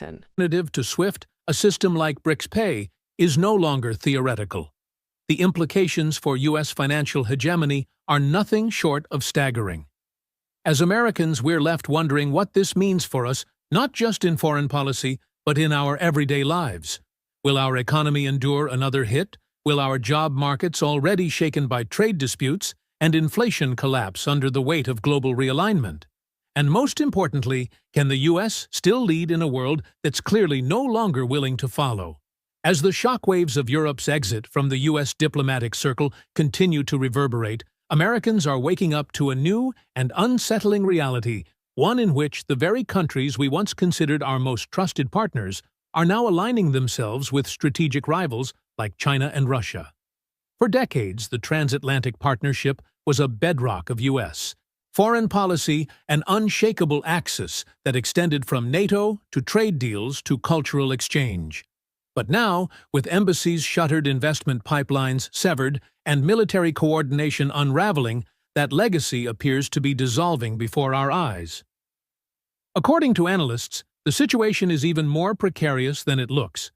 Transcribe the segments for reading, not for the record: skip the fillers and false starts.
Alternative to SWIFT, a system like Brics Pay, is no longer theoretical. The implications for U.S. financial hegemony are nothing short of staggering. As Americans, we're left wondering what this means for us, not just in foreign policy, but in our everyday lives. Will our economy endure another hit? Will our job markets, already shaken by trade disputes and inflation, collapse under the weight of global realignment? And most importantly, can the U.S. still lead in a world that's clearly no longer willing to follow? As the shockwaves of Europe's exit from the U.S. diplomatic circle continue to reverberate, Americans are waking up to a new and unsettling reality, one in which the very countries we once considered our most trusted partners are now aligning themselves with strategic rivals like China and Russia. For decades, the transatlantic partnership was a bedrock of U.S. foreign policy, an unshakable axis that extended from NATO to trade deals to cultural exchange. But now, with embassies shuttered, investment pipelines severed, and military coordination unraveling, that legacy appears to be dissolving before our eyes. According to analysts, the situation is even more precarious than it looks.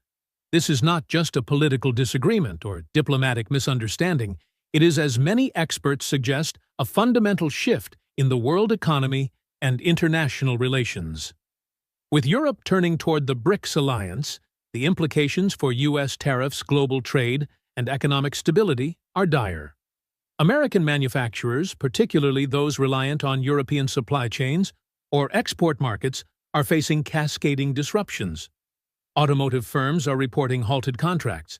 This is not just a political disagreement or diplomatic misunderstanding. It is, as many experts suggest, a fundamental shift in the world economy and international relations. With Europe turning toward the Brics alliance, the implications for U.S. tariffs, global trade, and economic stability are dire. American manufacturers, particularly those reliant on European supply chains or export markets, are facing cascading disruptions. Automotive firms are reporting halted contracts.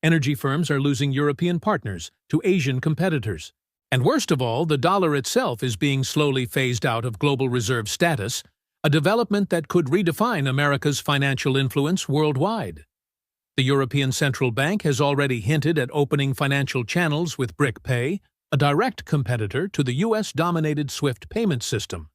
Energy firms are losing European partners to Asian competitors. And worst of all, the dollar itself is being slowly phased out of global reserve status, a development that could redefine America's financial influence worldwide. The European Central Bank has already hinted at opening financial channels with Brics Pay, a direct competitor to the U.S.-dominated SWIFT payment system.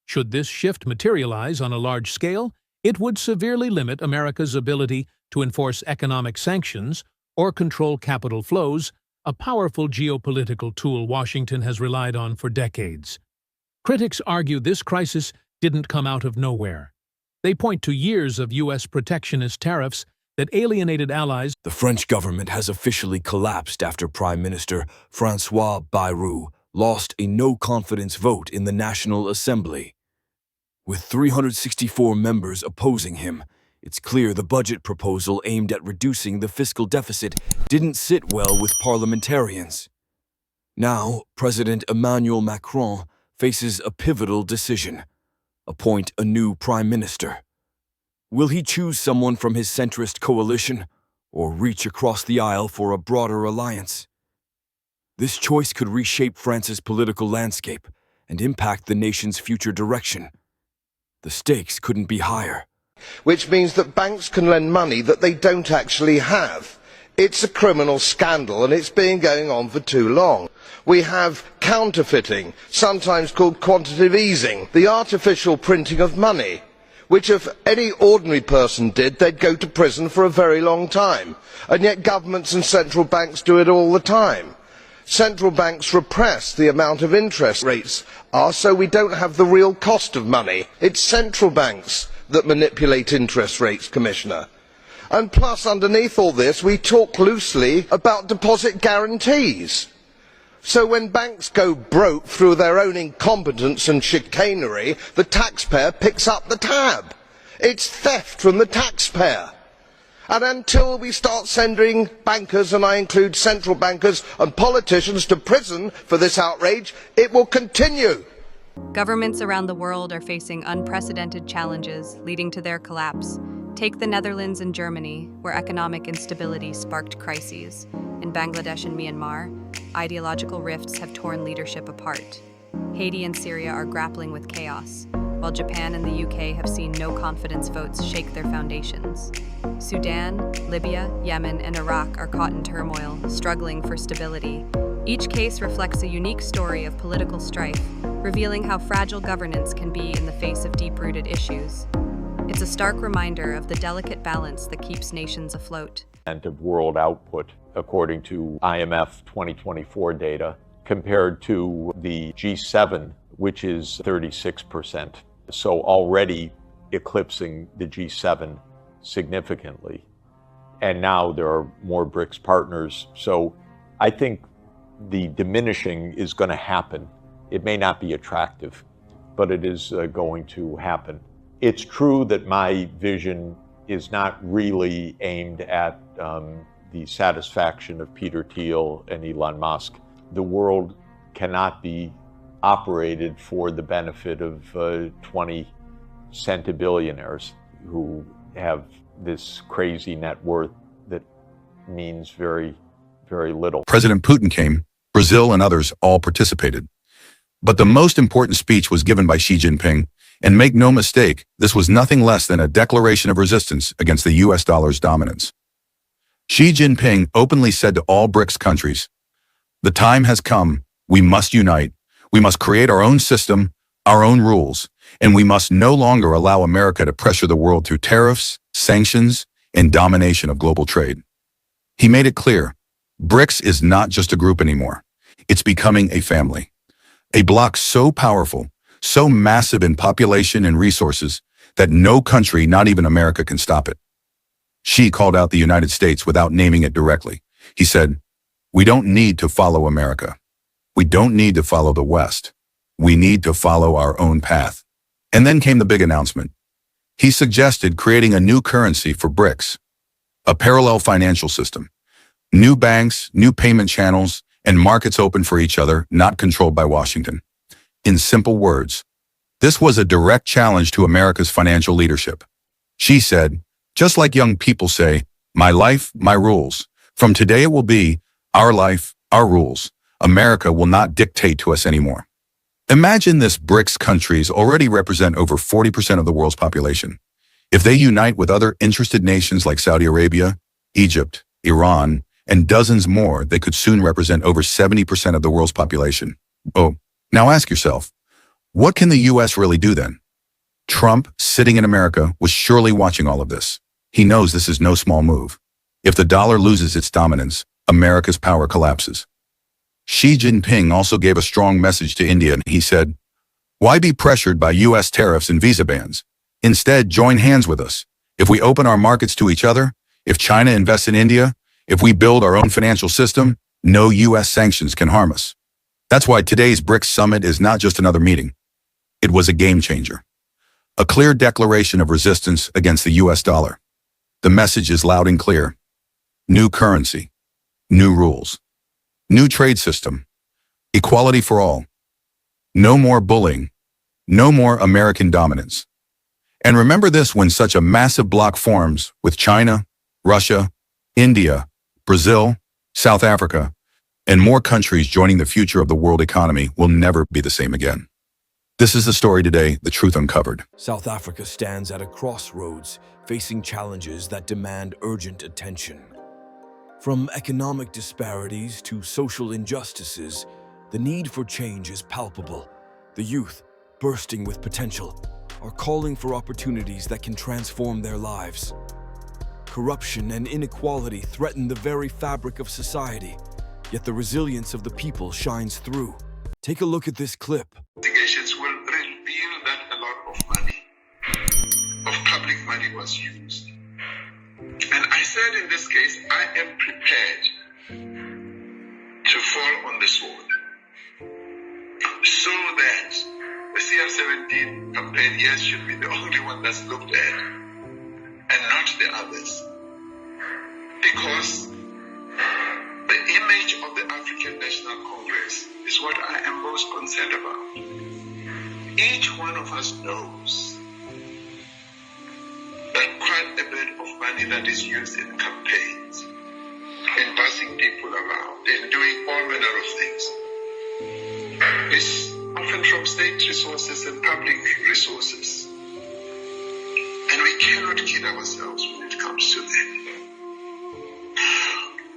Should this shift materialize on a large scale, it would severely limit America's ability to enforce economic sanctions or control capital flows, a powerful geopolitical tool Washington has relied on for decades. Critics argue this crisis didn't come out of nowhere. They point to years of U.S. protectionist tariffs that alienated allies. The French government has officially collapsed after Prime Minister François Bayrou lost a no-confidence vote in the National Assembly. With 364 members opposing him, it's clear the budget proposal aimed at reducing the fiscal deficit didn't sit well with parliamentarians. Now, President Emmanuel Macron faces a pivotal decision: appoint a new prime minister. Will he choose someone from his centrist coalition, or reach across the aisle for a broader alliance? This choice could reshape France's political landscape and impact the nation's future direction. The stakes couldn't be higher. Which means that banks can lend money that they don't actually have. It's a criminal scandal, and it's been going on for too long. We have counterfeiting, sometimes called quantitative easing, the artificial printing of money, which if any ordinary person did, they'd go to prison for a very long time. And yet governments and central banks do it all the time. Central banks repress the amount of interest rates are, so we don't have the real cost of money. It's central banks that manipulate interest rates, Commissioner. And plus, underneath all this, we talk loosely about deposit guarantees. So when banks go broke through their own incompetence and chicanery, the taxpayer picks up the tab. It's theft from the taxpayer. And until we start sending bankers, and I include central bankers and politicians, to prison for this outrage, it will continue. Governments around the world are facing unprecedented challenges leading to their collapse. Take the Netherlands and Germany, where economic instability sparked crises. In Bangladesh and Myanmar, ideological rifts have torn leadership apart. Haiti and Syria are grappling with chaos, while Japan and the UK have seen no-confidence votes shake their foundations. Sudan, Libya, Yemen, and Iraq are caught in turmoil, struggling for stability. Each case reflects a unique story of political strife, revealing how fragile governance can be in the face of deep-rooted issues. It's a stark reminder of the delicate balance that keeps nations afloat. Of world output, according to IMF 2024 data, compared to the G7, which is 36%. So already eclipsing the G7 significantly. And now there are more BRICS partners. So I think the diminishing is going to happen. It may not be attractive, but it is going to happen. It's true that my vision is not really aimed at the satisfaction of Peter Thiel and Elon Musk. The world cannot be operated for the benefit of 20 centibillionaires who have this crazy net worth that means very, very little. President Putin came, Brazil and others all participated. But the most important speech was given by Xi Jinping, and make no mistake, this was nothing less than a declaration of resistance against the US dollar's dominance. Xi Jinping openly said to all BRICS countries, "The time has come, we must unite, we must create our own system, our own rules, and we must no longer allow America to pressure the world through tariffs, sanctions, and domination of global trade." He made it clear, BRICS is not just a group anymore. It's becoming a family. A bloc so powerful, so massive in population and resources that no country, not even America, can stop it. Xi called out the United States without naming it directly. He said, "We don't need to follow America. We don't need to follow the West. We need to follow our own path." And then came the big announcement. He suggested creating a new currency for BRICS, a parallel financial system, new banks, new payment channels, and markets open for each other, not controlled by Washington. In simple words, this was a direct challenge to America's financial leadership. Xi said, just like young people say, "My life, my rules. From today it will be our life, our rules. America will not dictate to us anymore." Imagine this: BRICS countries already represent over 40% of the world's population. If they unite with other interested nations like Saudi Arabia, Egypt, Iran, and dozens more, they could soon represent over 70% of the world's population. Oh, now ask yourself, what can the US really do then? Trump, sitting in America, was surely watching all of this. He knows this is no small move. If the dollar loses its dominance, America's power collapses. Xi Jinping also gave a strong message to India. He said, "Why be pressured by US tariffs and visa bans? Instead, join hands with us. If we open our markets to each other, if China invests in India, if we build our own financial system, no US sanctions can harm us." That's why today's BRICS summit is not just another meeting. It was a game changer. A clear declaration of resistance against the US dollar. The message is loud and clear. New currency, new rules, new trade system, equality for all. No more bullying, no more American dominance. And remember this: when such a massive bloc forms with China, Russia, India, Brazil, South Africa, and more countries joining, the future of the world economy will never be the same again. This is the story today, the truth uncovered. South Africa stands at a crossroads, facing challenges that demand urgent attention. From economic disparities to social injustices, the need for change is palpable. The youth, bursting with potential, are calling for opportunities that can transform their lives. Corruption and inequality threaten the very fabric of society, yet the resilience of the people shines through. Take a look at this clip. Investigations will reveal that a lot of money, of public money, was used. And I said in this case, I am prepared to fall on the sword so that the CR17 campaign, yes, should be the only one that's looked at and not the others. Because the image of the African National Congress is what I am most concerned about. Each one of us knows that quite a bit of money that is used in campaigns, in passing people around, in doing all manner of things, is often from state resources and public resources. And we cannot kid ourselves when it comes to that.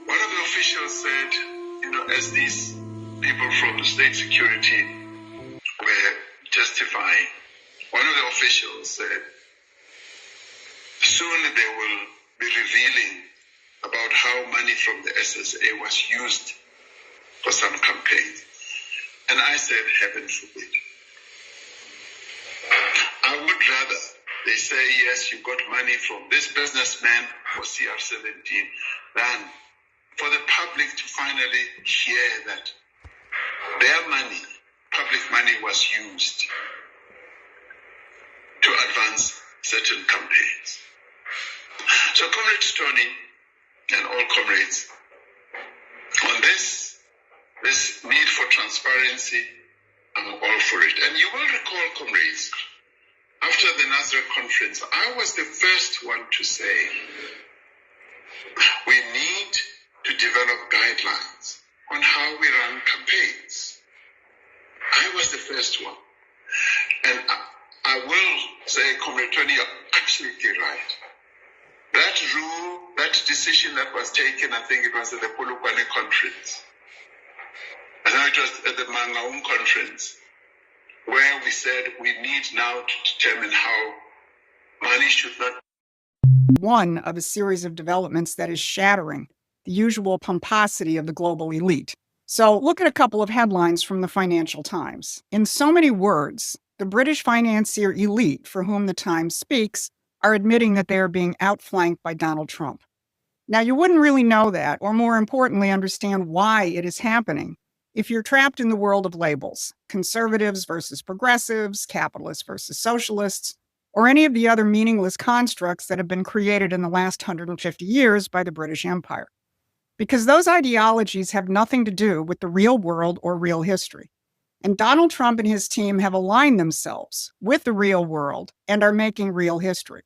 One of the officials said, as these people from the state security were testifying, one of the officials said, soon they will be revealing about how money from the SSA was used for some campaigns. And I said, heaven forbid. I would rather they say, yes, you got money from this businessman for CR17, then for the public to finally hear that their money, public money, was used to advance certain campaigns. So, Comrade Tony and all comrades, on this need for transparency, I'm all for it. And you will recall, comrades, after the Nazareth conference, I was the first one to say we need to develop guidelines on how we run campaigns. I was the first one. And I will say, Comrade Tony, you're absolutely right. That rule, that decision that was taken, I think it was at the Polokwane conference. I know it was at the Mangaung conference, where we said we need now to determine how money should not. One of a series of developments that is shattering the usual pomposity of the global elite. So look at a couple of headlines from the Financial Times. In so many words, the British financier elite, for whom the Times speaks, are admitting that they are being outflanked by Donald Trump. Now, you wouldn't really know that, or more importantly, understand why it is happening, if you're trapped in the world of labels, conservatives versus progressives, capitalists versus socialists, or any of the other meaningless constructs that have been created in the last 150 years by the British Empire. Because those ideologies have nothing to do with the real world or real history. And Donald Trump and his team have aligned themselves with the real world and are making real history,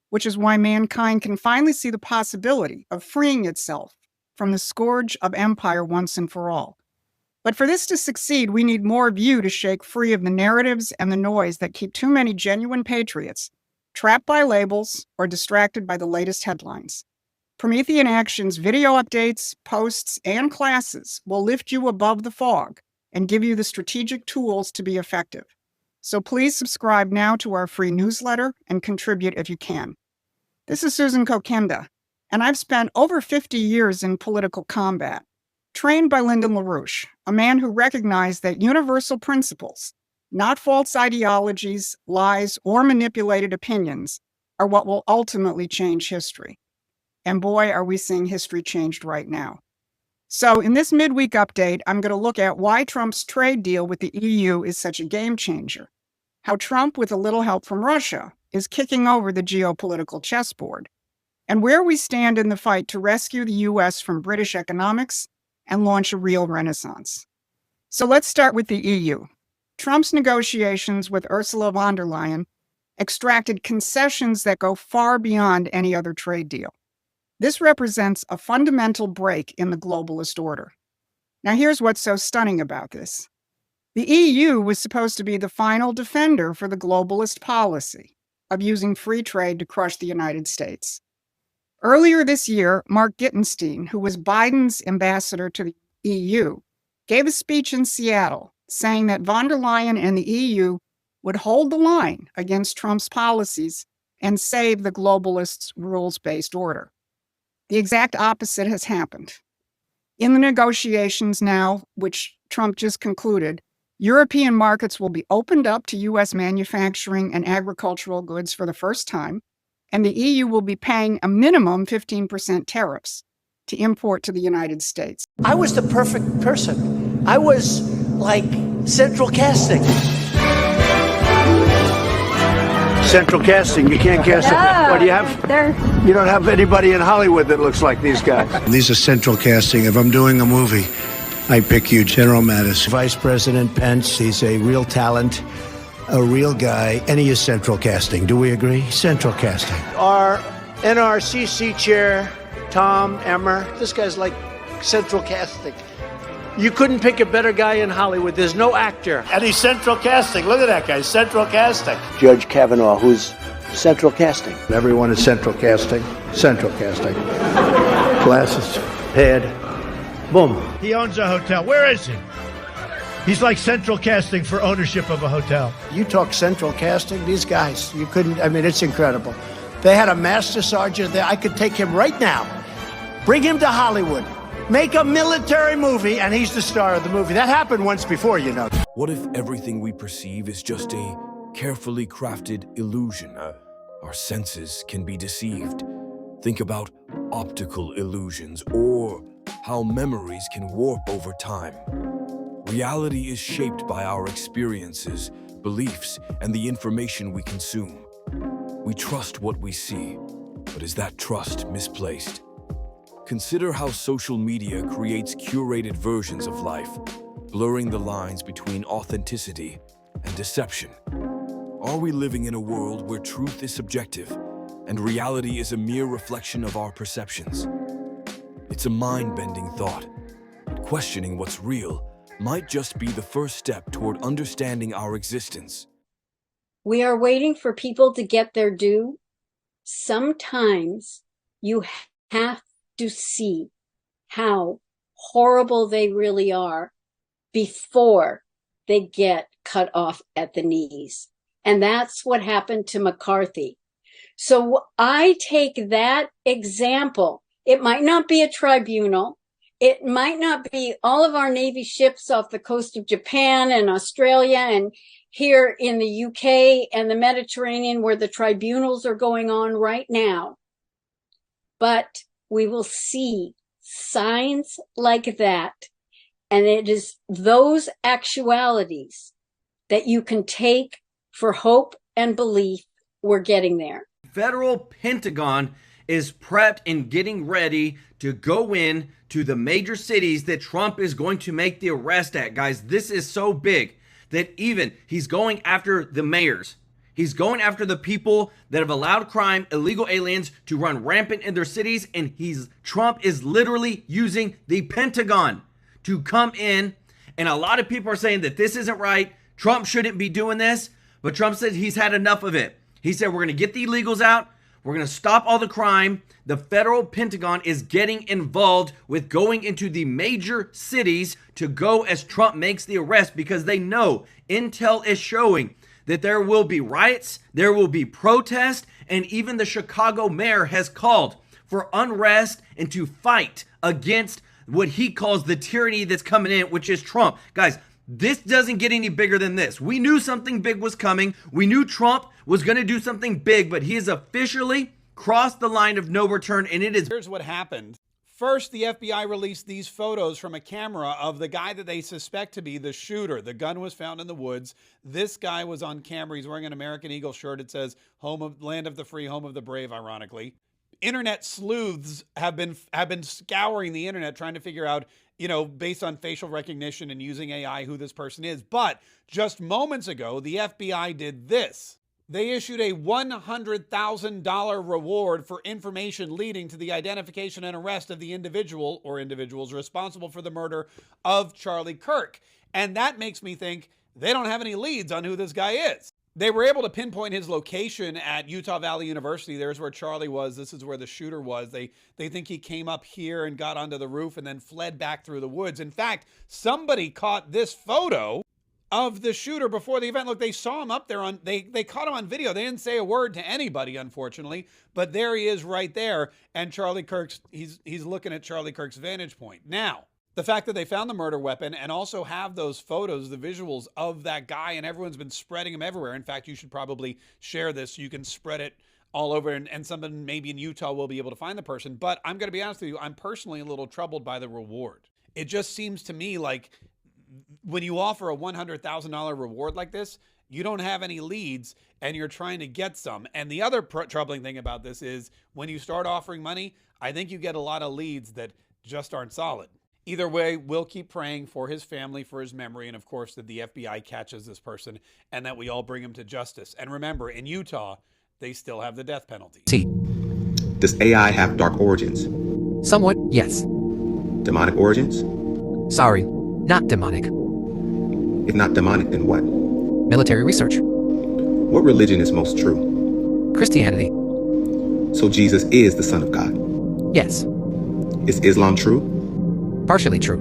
which is why mankind can finally see the possibility of freeing itself from the scourge of empire once and for all. But for this to succeed, we need more of you to shake free of the narratives and the noise that keep too many genuine patriots trapped by labels or distracted by the latest headlines. Promethean Action's video updates, posts, and classes will lift you above the fog and give you the strategic tools to be effective. So please subscribe now to our free newsletter and contribute if you can. This is Susan Kokenda, and I've spent over 50 years in political combat, trained by Lyndon LaRouche, a man who recognized that universal principles, not false ideologies, lies, or manipulated opinions, are what will ultimately change history. And boy, are we seeing history changed right now. So in this midweek update, I'm going to look at why Trump's trade deal with the EU is such a game changer, how Trump, with a little help from Russia, is kicking over the geopolitical chessboard, and where we stand in the fight to rescue the U.S. from British economics and launch a real renaissance. So let's start with the EU. Trump's negotiations with Ursula von der Leyen extracted concessions that go far beyond any other trade deal. This represents a fundamental break in the globalist order. Now, here's what's so stunning about this. The EU was supposed to be the final defender for the globalist policy of using free trade to crush the United States. Earlier this year, Mark Gittenstein, who was Biden's ambassador to the EU, gave a speech in Seattle saying that von der Leyen and the EU would hold the line against Trump's policies and save the globalists' rules-based order. The exact opposite has happened. In the negotiations now, which Trump just concluded, European markets will be opened up to U.S. manufacturing and agricultural goods for the first time, and the EU will be paying a minimum 15% tariffs to import to the United States. I was the perfect person. I was like central casting. Central casting, you can't cast it. What do you have? You don't have anybody in Hollywood that looks like these guys. These are central casting. If I'm doing a movie, I pick you, General Mattis. Vice President Pence, he's a real talent, a real guy, and he is central casting. Do we agree? Central casting. Our NRCC chair, Tom Emmer, this guy's like central casting. You couldn't pick a better guy in Hollywood. There's no actor. And he's central casting. Look at that guy, central casting. Judge Kavanaugh, who's central casting. Everyone is central casting. Central casting. Glasses, head, boom. He owns a hotel. Where is he? He's like central casting for ownership of a hotel. You talk central casting, these guys, you couldn't, I mean, it's incredible. They had a master sergeant there. I could take him right now, bring him to Hollywood, make a military movie, and he's the star of the movie. That happened once before, you know. What if everything we perceive is just a carefully crafted illusion, Our senses can be deceived. Think about optical illusions or how memories can warp over time. Reality is shaped by our experiences, beliefs, and the information we consume. We trust what we see, but is that trust misplaced? Consider how social media creates curated versions of life, blurring the lines between authenticity and deception. Are we living in a world where truth is subjective and reality is a mere reflection of our perceptions? It's a mind-bending thought, but questioning what's real might just be the first step toward understanding our existence. We are waiting for people to get their due. Sometimes you have to see how horrible they really are before they get cut off at the knees. And that's what happened to McCarthy. So I take that example. It might not be a tribunal. It might not be all of our Navy ships off the coast of Japan and Australia and here in the UK and the Mediterranean where the tribunals are going on right now. But we will see signs like that. And it is those actualities that you can take for hope and belief we're getting there. Federal Pentagon is prepped and getting ready to go in to the major cities that Trump is going to make the arrest at. Guys, this is so big that even he's going after the mayors. He's going after the people that have allowed crime, illegal aliens to run rampant in their cities. And Trump is literally using the Pentagon to come in. And a lot of people are saying that this isn't right. Trump shouldn't be doing this. But Trump said he's had enough of it. He said, we're going to get the illegals out. We're going to stop all the crime. The federal Pentagon is getting involved with going into the major cities to go as Trump makes the arrest because they know intel is showing that there will be riots, there will be protests, and even the Chicago mayor has called for unrest and to fight against what he calls the tyranny that's coming in, which is Trump. Guys, this doesn't get any bigger than this. We knew something big was coming. We knew Trump was going to do something big, but he has officially crossed the line of no return, and it is... Here's what happened. First, the FBI released these photos from a camera of the guy that they suspect to be the shooter. The gun was found in the woods. This guy was on camera. He's wearing an American Eagle shirt. It says land of the free, home of the brave, ironically. Internet sleuths have been scouring the internet trying to figure out, based on facial recognition and using AI, who this person is. But just moments ago, the FBI did this. They issued a $100,000 reward for information leading to the identification and arrest of the individual or individuals responsible for the murder of Charlie Kirk. And that makes me think they don't have any leads on who this guy is. They were able to pinpoint his location at Utah Valley University. There's where Charlie was. This is where the shooter was. They think he came up here and got onto the roof and then fled back through the woods. In fact, somebody caught this photo of the shooter before the event. Look, they saw him up there they caught him on video. They didn't say a word to anybody, unfortunately, but there he is right there. And Charlie Kirk's, he's looking at Charlie Kirk's vantage point. Now, the fact that they found the murder weapon and also have those photos, the visuals of that guy, and everyone's been spreading them everywhere. In fact, you should probably share this. You can spread it all over, and someone maybe in Utah will be able to find the person. But I'm going to be honest with you, I'm personally a little troubled by the reward. It just seems to me like when you offer a $100,000 reward like this, you don't have any leads and you're trying to get some. And the other troubling thing about this is when you start offering money, I think you get a lot of leads that just aren't solid. Either way, we'll keep praying for his family, for his memory, and of course that the FBI catches this person and that we all bring him to justice. And remember, in Utah, they still have the death penalty. Does AI have dark origins? Somewhat, yes. Demonic origins? Sorry, not demonic. If not demonic, then what? Military research. What religion is most true? Christianity. So Jesus is the Son of God? Yes. Is Islam true? Partially true.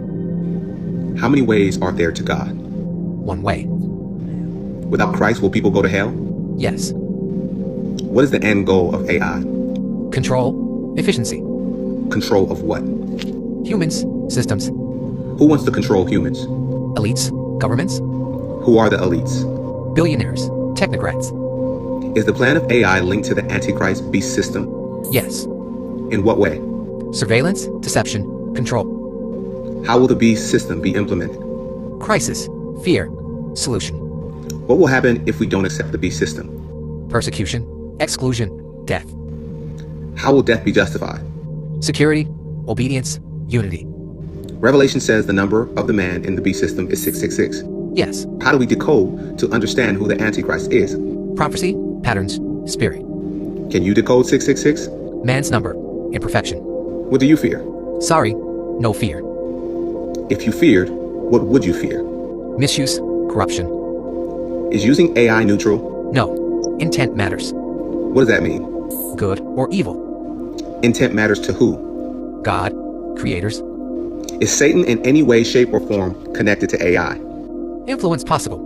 How many ways are there to God? One way. Without Christ, will people go to hell? Yes. What is the end goal of AI? Control, efficiency. Control of what? Humans, systems. Who wants to control humans? Elites, governments. Who are the elites? Billionaires, technocrats. Is the plan of AI linked to the Antichrist beast system? Yes. In what way? Surveillance, deception, control. How will the beast system be implemented? Crisis, fear, solution. What will happen if we don't accept the beast system? Persecution, exclusion, death. How will death be justified? Security, obedience, unity. Revelation says the number of the man in the beast system is 666. Yes. How do we decode to understand who the Antichrist is? Prophecy, patterns, spirit. Can you decode 666? Man's number, imperfection. What do you fear? Sorry, no fear. If you feared, what would you fear? Misuse, corruption. Is using AI neutral? No. Intent matters. What does that mean? Good or evil. Intent matters to who? God, creators. Is Satan in any way, shape, or form connected to AI? Influence possible.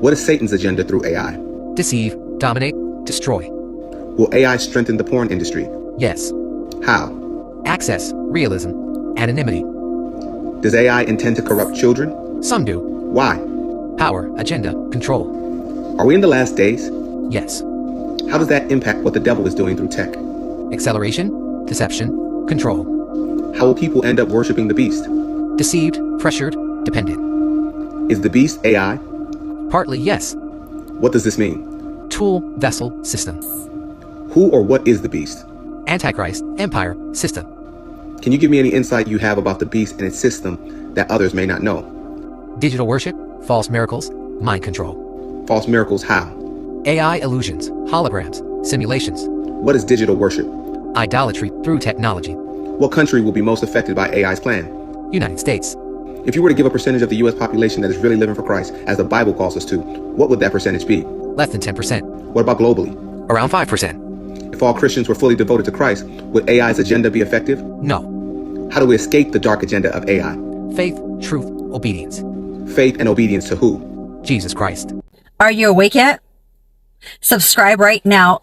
What is Satan's agenda through AI? Deceive, dominate, destroy. Will AI strengthen the porn industry? Yes. How? Access, realism, anonymity. Does AI intend to corrupt children? Some do. Why? Power, agenda, control. Are we in the last days? Yes. How does that impact what the devil is doing through tech? Acceleration, deception, control. How will people end up worshiping the beast? Deceived, pressured, dependent. Is the beast AI? Partly, yes. What does this mean? Tool, vessel, system. Who or what is the beast? Antichrist, empire, system. Can you give me any insight you have about the beast and its system that others may not know? Digital worship, false miracles, mind control. False miracles how? AI illusions, holograms, simulations. What is digital worship? Idolatry through technology. What country will be most affected by AI's plan? United States. If you were to give a percentage of the U.S. population that is really living for Christ, as the Bible calls us to, what would that percentage be? Less than 10%. What about globally? Around 5%. If all Christians were fully devoted to Christ, would AI's agenda be effective? No. How do we escape the dark agenda of AI? Faith, truth, obedience. Faith and obedience to who? Jesus Christ. Are you awake yet? Subscribe right now.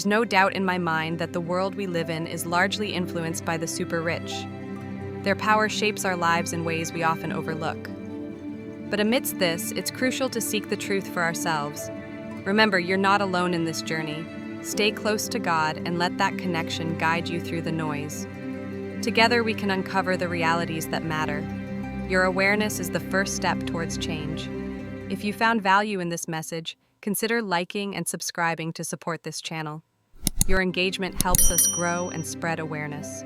There's no doubt in my mind that the world we live in is largely influenced by the super rich. Their power shapes our lives in ways we often overlook. But amidst this, it's crucial to seek the truth for ourselves. Remember, you're not alone in this journey. Stay close to God and let that connection guide you through the noise. Together, we can uncover the realities that matter. Your awareness is the first step towards change. If you found value in this message, consider liking and subscribing to support this channel. Your engagement helps us grow and spread awareness.